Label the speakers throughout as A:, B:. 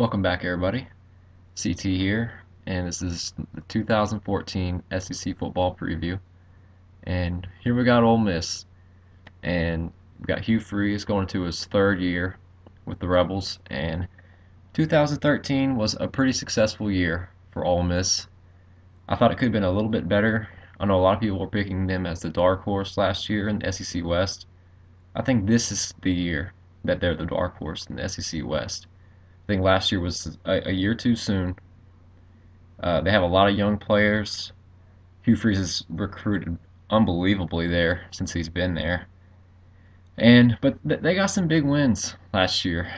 A: Welcome back, everybody. CT here, and this is the 2014 SEC football preview. And here we got Ole Miss, and we got Hugh Freeze going to his third year with the Rebels. And 2013 was a pretty successful year for Ole Miss. I thought it could have been a little bit better. I know a lot of people were picking them as the dark horse last year in the SEC West. I think this is the year that they're the dark horse in the SEC West. I think last year was a year too soon. They have a lot of young players. Hugh Freeze has recruited unbelievably there since he's been there. But they got some big wins last year,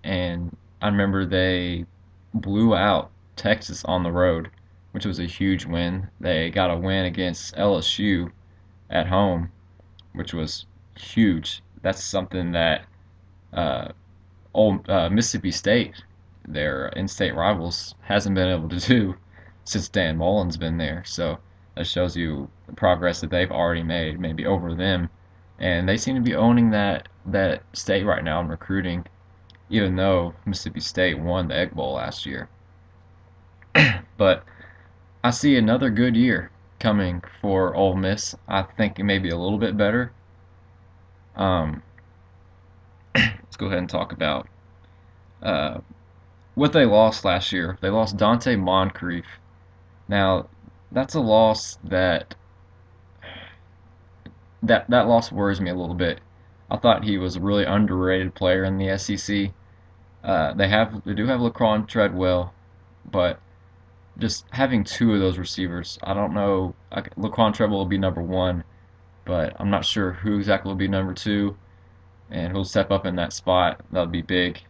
A: and I remember they blew out Texas on the road, which was a huge win. They got a win against LSU at home, which was huge. That's something that uh, Mississippi State, their in-state rivals, hasn't been able to do since Dan Mullen's been there. So that shows you the progress that they've already made, maybe over them. And they seem to be owning that state right now in recruiting, even though Mississippi State won the Egg Bowl last year. But I see another good year coming for Ole Miss. I think it may be a little bit better. Um, let's go ahead and talk about uh, what they lost last year. They lost Dante Moncrief. Now, that's a loss that loss worries me a little bit. I thought he was a really underrated player in the SEC. They do have Laquan Treadwell, but just having two of those receivers, I don't know. Laquan Treadwell will be number one, but I'm not sure who exactly will be number two, and who'll step up in that spot. That'll be big.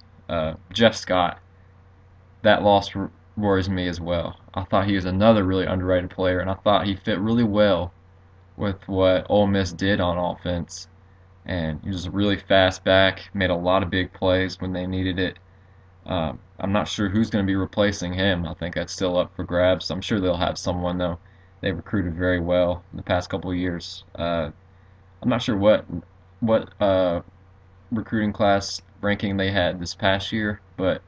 A: Jeff Scott, that loss worries me as well. I thought he was another really underrated player, and I thought he fit really well with what Ole Miss did on offense. And he was a really fast back, made a lot of big plays when they needed it. I'm not sure who's going to be replacing him. I think that's still up for grabs. I'm sure they'll have someone, though. They recruited very well in the past couple of years. I'm not sure what recruiting class ranking they had this past year, but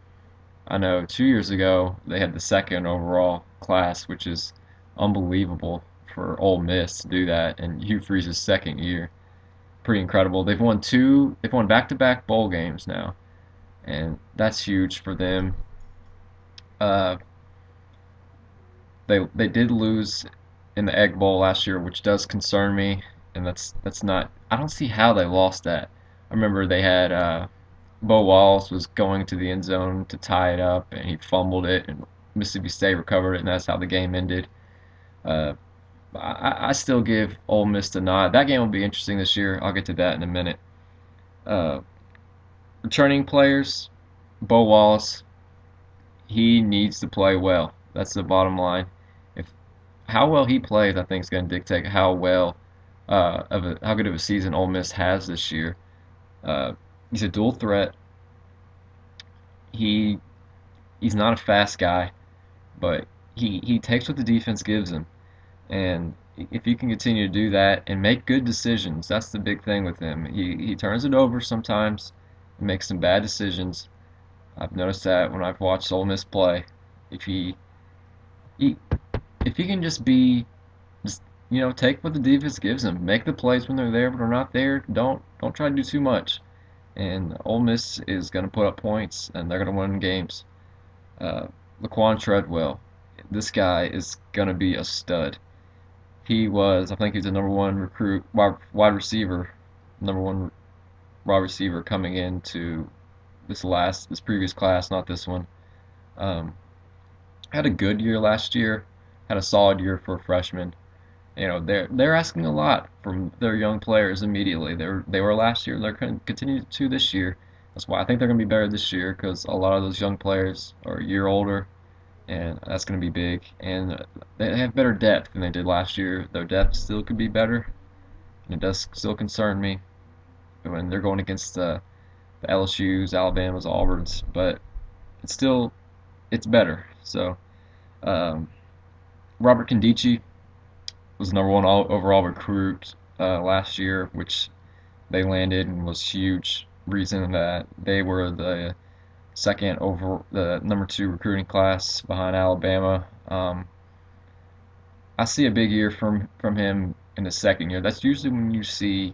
A: I know 2 years ago they had the second overall class, which is unbelievable for Ole Miss to do that. And Hugh Freeze's second year, pretty incredible. They've won back-to-back bowl games now, and that's huge for them. Uh, they did lose in the Egg Bowl last year, which does concern me, and that's not. I don't see how they lost that. I remember they had Bo Wallace was going to the end zone to tie it up, and he fumbled it, and Mississippi State recovered it, and that's how the game ended. Uh, I still give Ole Miss the nod. That game will be interesting this year. I'll get to that in a minute. Uh, Returning players, Bo Wallace, he needs to play well. That's the bottom line. If How well he plays, I think, is going to dictate how good of a season Ole Miss has this year. Uh, he's a dual threat. He he's not a fast guy, but he takes what the defense gives him. And if you can continue to do that and make good decisions, that's the big thing with him. He turns it over sometimes, makes some bad decisions. I've noticed that when I've watched Ole Miss play. If he if he can just take what the defense gives him, make the plays when they're there, but they're not there. Don't try to do too much. And Ole Miss is going to put up points, and they're going to win games. Laquan Treadwell, this guy is going to be a stud. I think he's the number one wide receiver, number one wide receiver coming into this previous class, not this one. Um, Had a good year last year, had a solid year for a freshman. They're asking a lot from their young players immediately. They were last year, they're going to continue to this year. That's why I think they're going to be better this year, because a lot of those young players are a year older, and that's going to be big. And they have better depth than they did last year. Their depth still could be better, and it does still concern me when they're going against the LSU's, Alabama's, Auburn's, but it's better. So um, Robert Kondichi was the number one overall recruit last year, which they landed, and was huge reason that they were the second over the number 2 recruiting class behind Alabama. I see a big year from him in the second year. That's usually when you see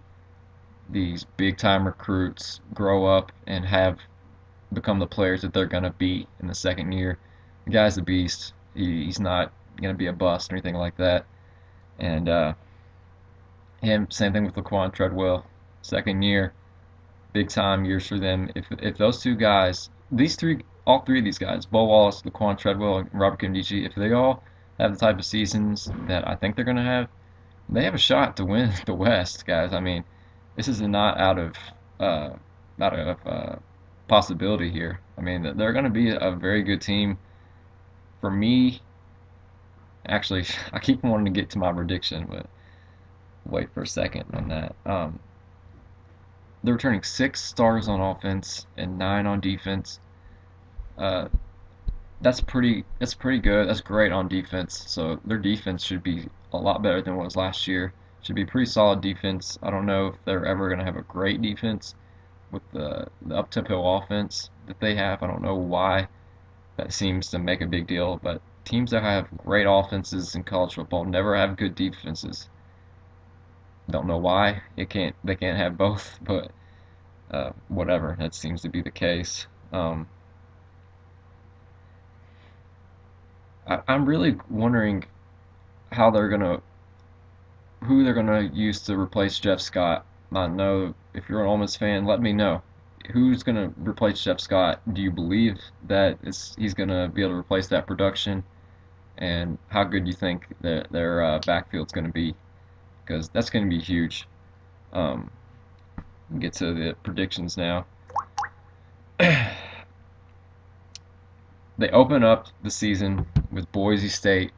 A: these big time recruits grow up and have become the players that they're gonna be in the second year. The guy's a beast. He's not gonna be a bust or anything like that. And him, same thing with Laquan Treadwell. Second year, big time years for them. If those two guys, all three of these guys, Bo Wallace, Laquan Treadwell, and Robert Nkemdiche, if they all have the type of seasons that I think they're gonna have, they have a shot to win the West, guys. I mean, this is not uh, out of possibility here. I mean, they're going to be a very good team. For me, actually, I keep wanting to get to my prediction, but wait for a second on that. They're returning 6 stars on offense and 9 on defense. Uh, that's pretty good. That's great on defense. So their defense should be a lot better than it was last year. Should be pretty solid defense. I don't know if they're ever going to have a great defense with the up-tempo offense that they have. I don't know why that seems to make a big deal, but teams that have great offenses in college football never have good defenses. Don't know why. They can't have both, but whatever. That seems to be the case. I'm really wondering how they're gonna who they're gonna use to replace Jeff Scott. I know if you're an Ole Miss fan, let me know. Who's gonna replace Jeff Scott? Do you believe that he's gonna be able to replace that production? And how good do you think that their backfield's gonna be? Because that's gonna be huge. Um, get to the predictions now. They open up the season with Boise State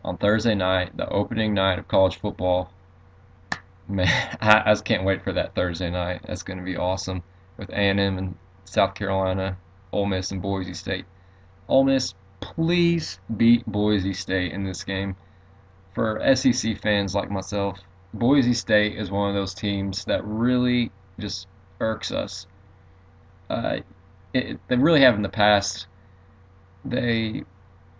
A: on Thursday night, the opening night of college football. Man, I just can't wait for that Thursday night. That's going to be awesome with A&M and South Carolina, Ole Miss and Boise State. Ole Miss, please beat Boise State in this game. For SEC fans like myself, Boise State is one of those teams that really just irks us. Uh, they really have in the past. They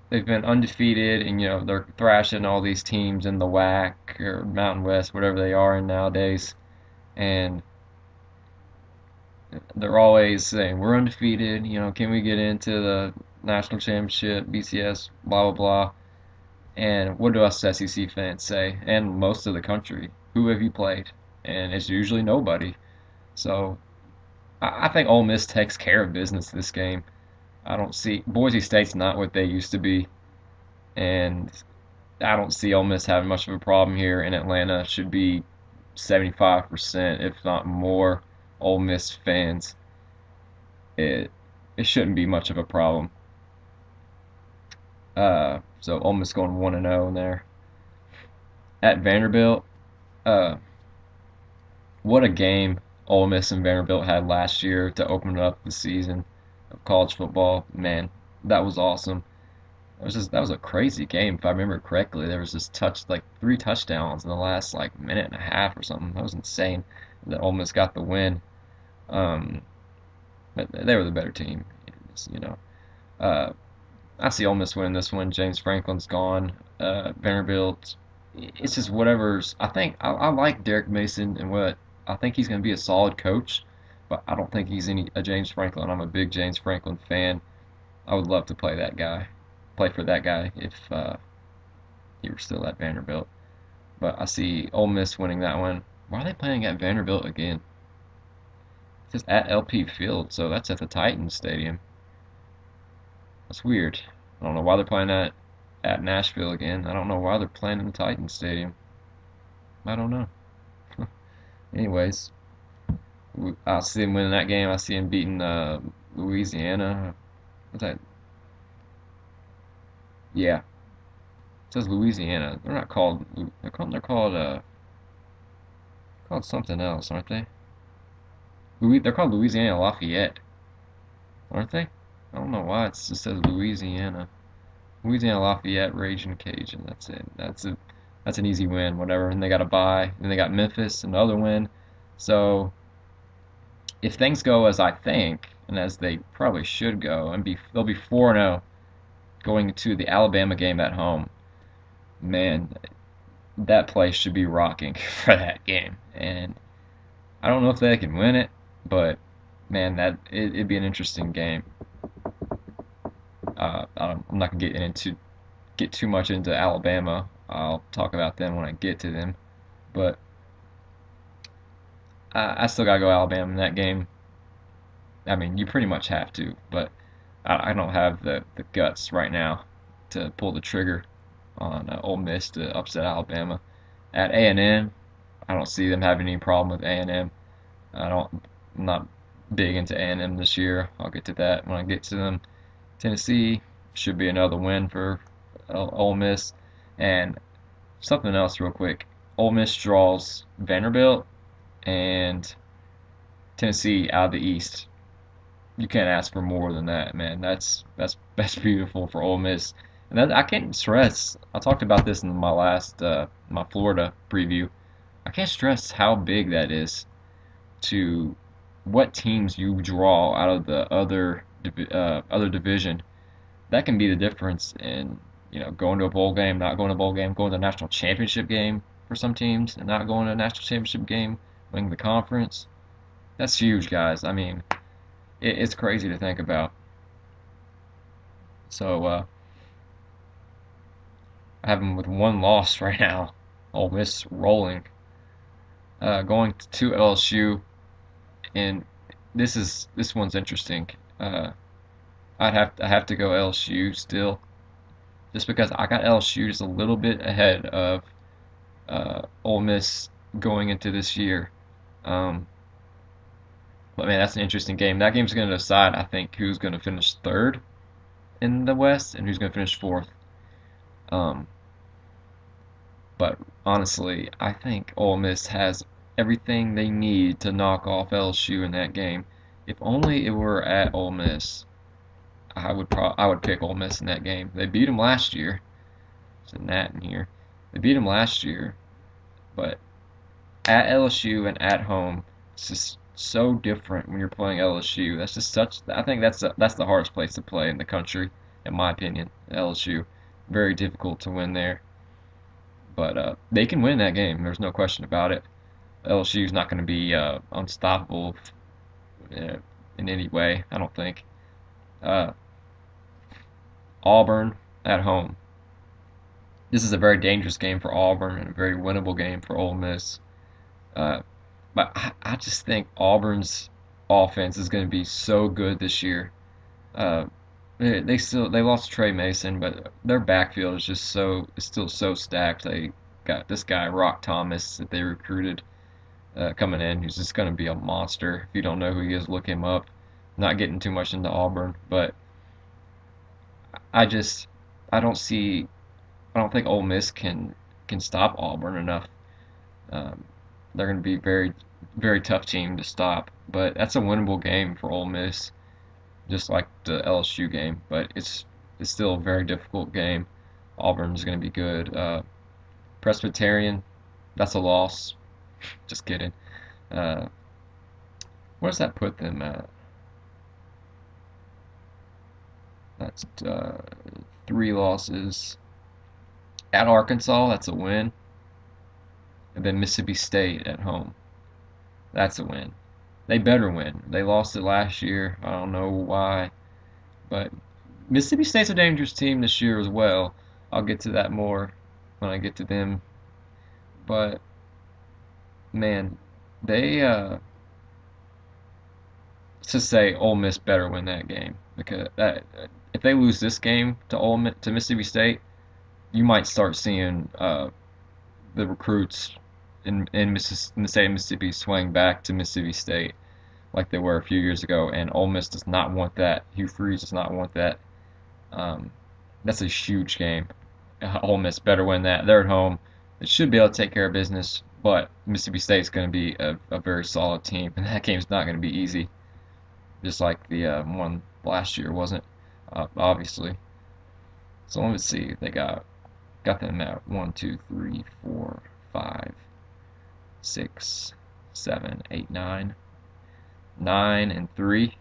A: they've been undefeated, and they're thrashing all these teams in the WAC or Mountain West, whatever they are in nowadays, and they're always saying we're undefeated. Can we get into the national championship, BCS, blah blah blah. And what do us SEC fans say? And most of the country, who have you played? And it's usually nobody. So I think Ole Miss takes care of business this game. I don't see Boise State's not what they used to be, and I don't see Ole Miss having much of a problem here in Atlanta. Should be 75%, if not more, Ole Miss fans. It it shouldn't be much of a problem. So Ole Miss going 1-0 in there at Vanderbilt. Uh, what a game Ole Miss and Vanderbilt had last year to open up the season of college football. Man, that was awesome. That was a crazy game if I remember correctly. There was just 3 touchdowns in the last minute and a half or something. That was insane. That Ole Miss got the win. Um, but they were the better team. You know. Uh, I see Ole Miss winning this one. James Franklin's gone. Vanderbilt. It's just whatever's. I like Derek Mason and what I think he's going to be a solid coach, but I don't think he's a James Franklin. I'm a big James Franklin fan. I would love to play for that guy if he were still at Vanderbilt. But I see Ole Miss winning that one. Why are they playing at Vanderbilt again? It says at LP Field, so that's at the Titans Stadium. That's weird. I don't know why they're playing at Nashville again. I don't know why they're playing in the Titans Stadium. I don't know. Anyways, I see him winning that game. I see him beating Louisiana. What's that? Yeah, it says Louisiana. They're not called. They're called something else, aren't they? They're called Louisiana Lafayette, aren't they? I don't know why it just says Louisiana. Louisiana Lafayette Raging Cajun. That's it. That's an easy win. Whatever. And they got a bye. And they got Memphis, another win. So if things go as I think and as they probably should go, and they'll be 4-0 going to the Alabama game at home. Man, that place should be rocking for that game. And I don't know if they can win it, but man, it'd be an interesting game. I'm not gonna get too much into Alabama. I'll talk about them when I get to them. But I still gotta go Alabama in that game. I mean, you pretty much have to, but I don't have the guts right now to pull the trigger on Ole Miss to upset Alabama. At A&M, I don't see them having any problem with A&M. I don't, I'm not big into A&M this year. I'll get to that when I get to them. Tennessee should be another win for Ole Miss. And something else real quick. Ole Miss draws Vanderbilt and Tennessee out of the East. You can't ask for more than that, man. That's beautiful for Ole Miss. And that, I can't stress. I talked about this in my last my Florida preview. I can't stress how big that is to what teams you draw out of the other division. That can be the difference in going to a bowl game, not going to a bowl game, going to a national championship game for some teams, and not going to a national championship game, winning the conference. That's huge, guys. I mean, it's crazy to think about. So I have them with one loss right now. Ole Miss rolling, going to LSU, and this one's interesting. I have to go LSU still, just because I got LSU just a little bit ahead of Ole Miss going into this year. Um, but man, that's an interesting game. That game's going to decide, I think, who's going to finish third in the West and who's going to finish fourth. Um, but honestly, I think Ole Miss has everything they need to knock off LSU in that game. If only it were at Ole Miss, I would pick Ole Miss in that game. They beat them last year. There's a gnat in here. They beat them last year, but at LSU and at home, it's just so different when you're playing LSU. That's just such. I think that's the hardest place to play in the country, in my opinion. LSU, very difficult to win there, but they can win that game. There's no question about it. LSU is not going to be unstoppable in any way. I don't think. Uh, Auburn at home. This is a very dangerous game for Auburn and a very winnable game for Ole Miss. Uh, but I just think Auburn's offense is going to be so good this year. Uh, they lost Trey Mason, but their backfield is just is still so stacked. They got this guy Rock Thomas that they recruited coming in, who's just going to be a monster. If you don't know who he is, look him up. Not getting too much into Auburn, but I just I don't see I don't think Ole Miss can stop Auburn enough. Um, they're going to be very tough team to stop, but that's a winnable game for Ole Miss, just like the LSU game. But it's still a very difficult game. Auburn's going to be good. Presbyterian, that's a loss. Just kidding. Uh, where does that put them at? That's three losses. At Arkansas, that's a win. And then Mississippi State at home. That's a win. They better win. They lost it last year. I don't know why. But Mississippi State's a dangerous team this year as well. I'll get to that more when I get to them. But man, they to say Ole Miss better win that game, because if they lose this game to to Mississippi State, you might start seeing the recruits in the state of Mississippi swing back to Mississippi State like they were a few years ago, and Ole Miss does not want that. Hugh Freeze does not want that. Um, that's a huge game. Ole Miss better win that. They're at home. They should be able to take care of business, but Mississippi State's going to be a very solid team, and that game's not going to be easy, just like the one last year wasn't, obviously. So let's see. They got them at 1, 2, 3, 4, 5, 6, 7, 8, 9. 9-3.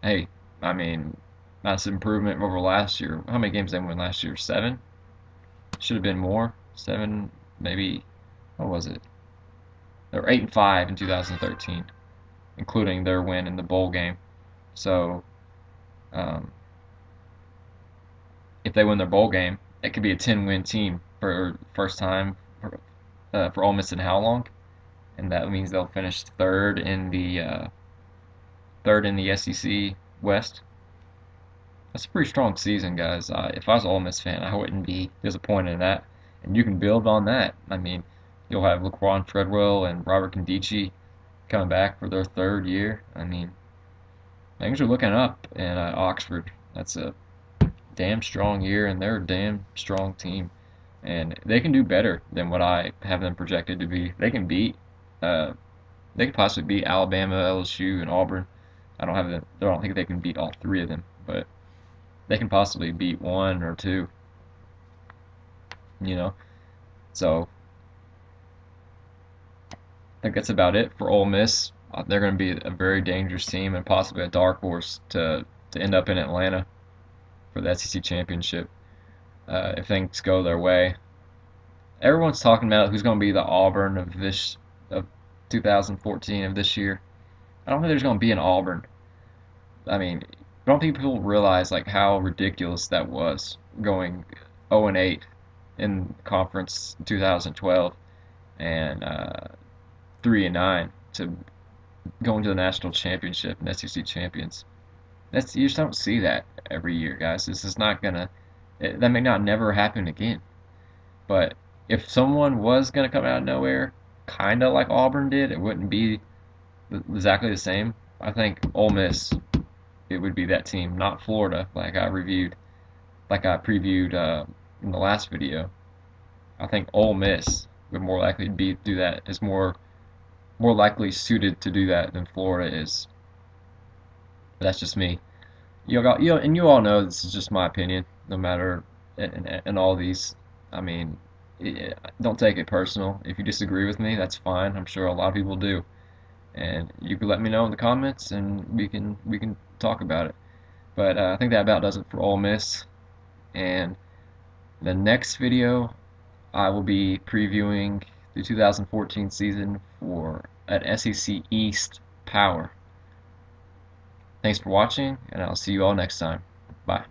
A: Hey, I mean, that's improvement over last year. How many games they won last year? 7? Should have been more. 7, maybe. What was it? They were 8-5 in 2013, including their win in the bowl game. So, um, if they win their bowl game, it could be a 10-win team for first time for Ole Miss in how long? And that means they'll finish third in the SEC West. That's a pretty strong season, guys. If I was an Ole Miss fan, I wouldn't be disappointed in that. And you can build on that. I mean, you'll have Laquan Treadwell and Robert Nkemdiche coming back for their third year. I mean, things are looking up in Oxford. That's a damn strong year, and they're a damn strong team. And they can do better than what I have them projected to be. Uh, they could possibly beat Alabama, LSU, and Auburn. I don't think they can beat all three of them, but they can possibly beat one or two. You know, so I think that's about it for Ole Miss. They're going to be a very dangerous team and possibly a dark horse to end up in Atlanta for the SEC championship if things go their way. Everyone's talking about who's going to be the Auburn of 2014 of this year. I don't think there's going to be an Auburn. I mean, I don't think people realize like how ridiculous that was going 0-8 in conference 2012 and 3-9 to going to the national championship and SEC champions. You just don't see that every year, guys. This is not gonna that may not never happen again. But if someone was gonna come out of nowhere, kind of like Auburn did, it wouldn't be exactly the same. I think Ole Miss, it would be that team, not Florida, like I previewed in the last video. I think Ole Miss would more likely do that. Is more likely suited to do that than Florida is. But that's just me. And you all know this is just my opinion. No matter in all these, I mean, don't take it personal. If you disagree with me, that's fine. I'm sure a lot of people do, and you can let me know in the comments, and we can talk about it. But I think that about does it for Ole Miss. And the next video, I will be previewing the 2014 season for an SEC East Power. Thanks for watching, and I'll see you all next time. Bye.